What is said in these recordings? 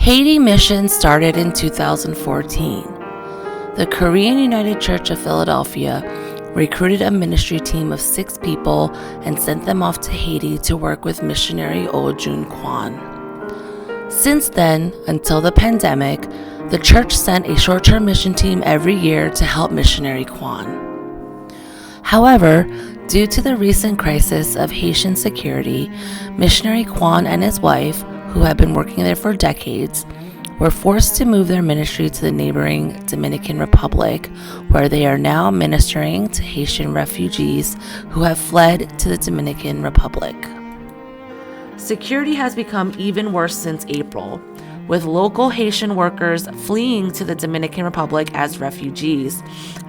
Haiti mission started in 2014. The Korean United Church of Philadelphia recruited a ministry team of 6 people and sent them off to Haiti to work with missionary Oh Jun Kwon. Since then, until the pandemic, the church sent a short-term mission team every year to help missionary Kwon. However, due to the recent crisis of Haitian security, missionary Kwon and his wife, who had been working there for decades, were forced to move their ministry to the neighboring Dominican Republic, where they are now ministering to Haitian refugees who have fled to the Dominican Republic. Security has become even worse since April, with local Haitian workers fleeing to the Dominican Republic as refugees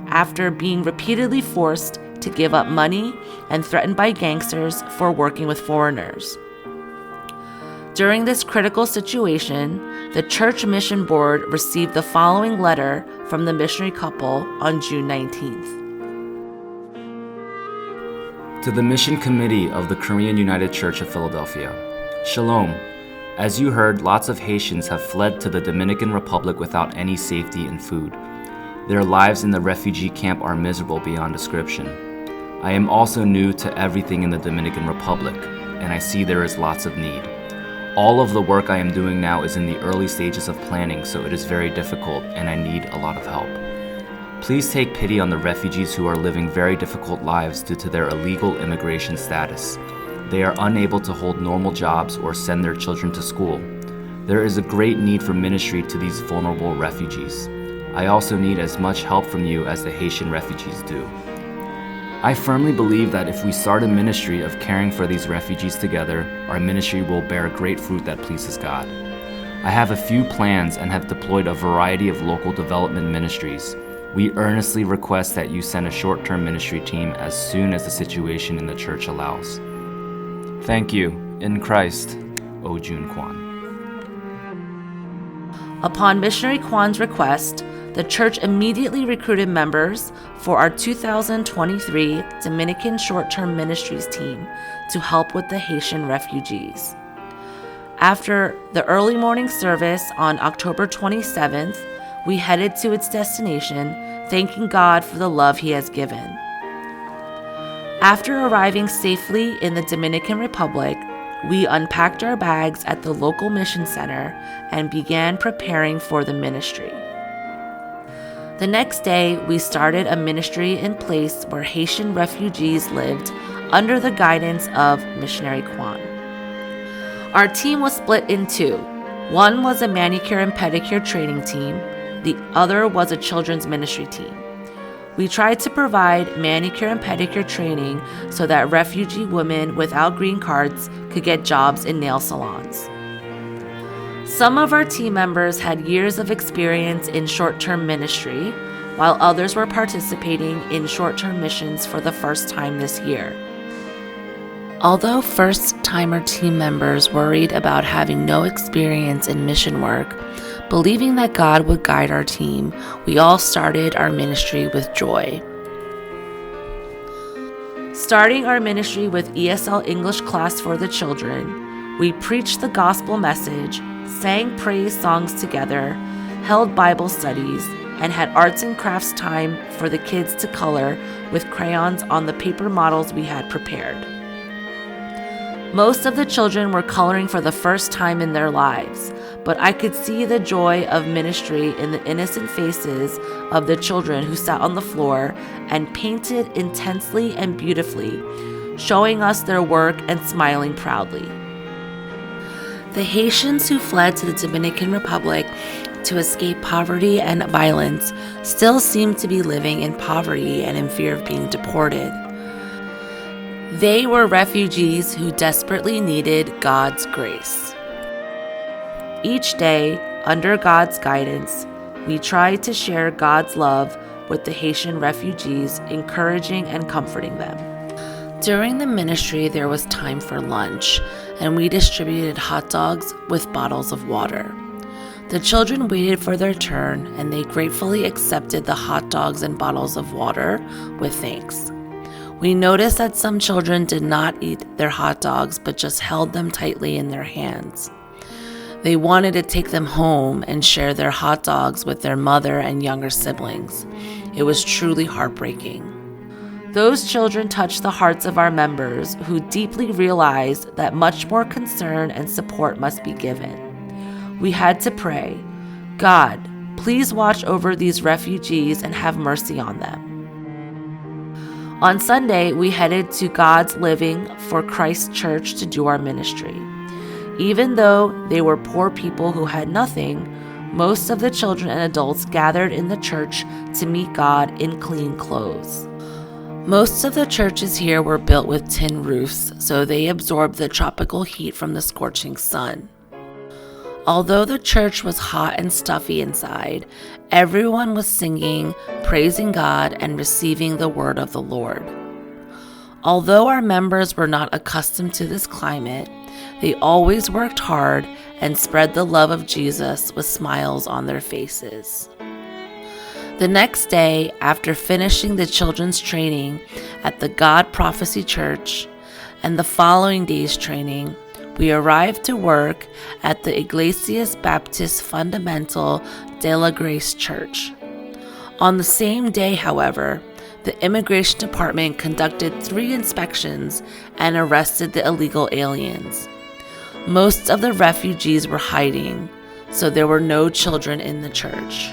after being repeatedly forced to give up money and threatened by gangsters for working with foreigners. During this critical situation, the Church Mission Board received the following letter from the missionary couple on June 19th. To the Mission Committee of the Korean United Church of Philadelphia, Shalom. As you heard, lots of Haitians have fled to the Dominican Republic without any safety and food. Their lives in the refugee camp are miserable beyond description. I am also new to everything in the Dominican Republic, and I see there is lots of need. All of the work I am doing now is in the early stages of planning, so it is very difficult and I need a lot of help. Please take pity on the refugees who are living very difficult lives due to their illegal immigration status. They are unable to hold normal jobs or send their children to school. There is a great need for ministry to these vulnerable refugees. I also need as much help from you as the Haitian refugees do. I firmly believe that if we start a ministry of caring for these refugees together, our ministry will bear great fruit that pleases God. I have a few plans and have deployed a variety of local development ministries. We earnestly request that you send a short-term ministry team as soon as the situation in the church allows. Thank you, in Christ, Oh Jun Kwon. Upon missionary Kwon's request, the church immediately recruited members for our 2023 Dominican Short-Term Ministries team to help with the Haitian refugees. After the early morning service on October 27th, we headed to its destination, thanking God for the love He has given. After arriving safely in the Dominican Republic, we unpacked our bags at the local mission center and began preparing for the ministry. The next day, we started a ministry in place where Haitian refugees lived under the guidance of missionary Kwon. Our team was split in 2. One was a manicure and pedicure training team. The other was a children's ministry team. We tried to provide manicure and pedicure training so that refugee women without green cards could get jobs in nail salons. Some of our team members had years of experience in short-term ministry, while others were participating in short-term missions for the first time this year. Although first-timer team members worried about having no experience in mission work, believing that God would guide our team, we all started our ministry with joy. Starting our ministry with ESL English class for the children, we preached the gospel message, sang praise songs together, held Bible studies, and had arts and crafts time for the kids to color with crayons on the paper models we had prepared. Most of the children were coloring for the first time in their lives, but I could see the joy of ministry in the innocent faces of the children who sat on the floor and painted intensely and beautifully, showing us their work and smiling proudly. The Haitians who fled to the Dominican Republic to escape poverty and violence still seem to be living in poverty and in fear of being deported. They were refugees who desperately needed God's grace. Each day, under God's guidance, we tried to share God's love with the Haitian refugees, encouraging and comforting them. During the ministry, there was time for lunch, and we distributed hot dogs with bottles of water. The children waited for their turn, and they gratefully accepted the hot dogs and bottles of water with thanks. We noticed that some children did not eat their hot dogs, but just held them tightly in their hands. They wanted to take them home and share their hot dogs with their mother and younger siblings. It was truly heartbreaking. Those children touched the hearts of our members, who deeply realized that much more concern and support must be given. We had to pray, God, please watch over these refugees and have mercy on them. On Sunday, we headed to God's Living for Christ Church to do our ministry. Even though they were poor people who had nothing, most of the children and adults gathered in the church to meet God in clean clothes. Most of the churches here were built with tin roofs, so they absorbed the tropical heat from the scorching sun. Although the church was hot and stuffy inside, everyone was singing, praising God, and receiving the word of the Lord. Although our members were not accustomed to this climate, they always worked hard and spread the love of Jesus with smiles on their faces. The next day, after finishing the children's training at the God Prophecy Church and the following day's training, we arrived to work at the Iglesias Baptist Fundamental de la Grace Church. On the same day, however, the Immigration Department conducted 3 inspections and arrested the illegal aliens. Most of the refugees were hiding, so there were no children in the church.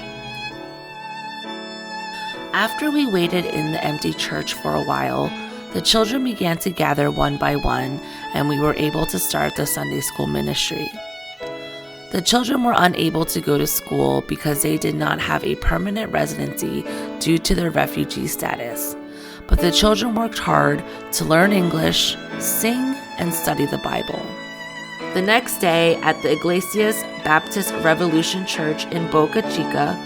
After we waited in the empty church for a while, the children began to gather one by one, and we were able to start the Sunday school ministry. The children were unable to go to school because they did not have a permanent residency due to their refugee status, but the children worked hard to learn English, sing, and study the Bible. The next day at the Iglesias Baptist Revolution Church in Boca Chica,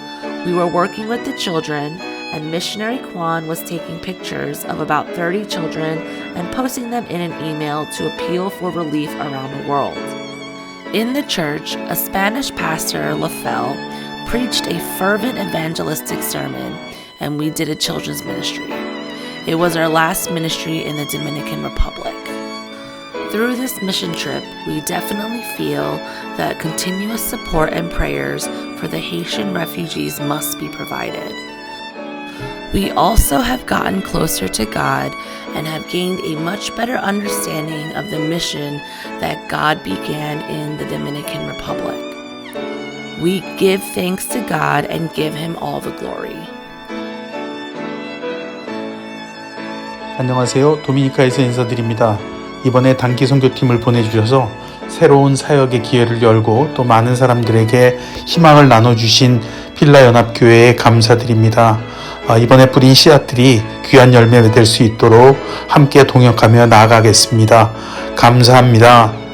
we were working with the children, and missionary Kwan was taking pictures of about 30 children and posting them in an email to appeal for relief around the world. In the church, a Spanish pastor, Lafell, preached a fervent evangelistic sermon, and we did a children's ministry. It was our last ministry in the Dominican Republic. Through this mission trip, we definitely feel that continuous support and prayers for the Haitian refugees must be provided. We also have gotten closer to God and have gained a much better understanding of the mission that God began in the Dominican Republic. We give thanks to God and give Him all the glory. 안녕하세요. 도미니카에서 인사드립니다. 이번에 단기 선교팀을 보내주셔서 새로운 사역의 기회를 열고 또 많은 사람들에게 희망을 나눠주신 필라연합교회에 감사드립니다. 이번에 뿌린 씨앗들이 귀한 열매가 될 수 있도록 함께 동역하며 나아가겠습니다. 감사합니다.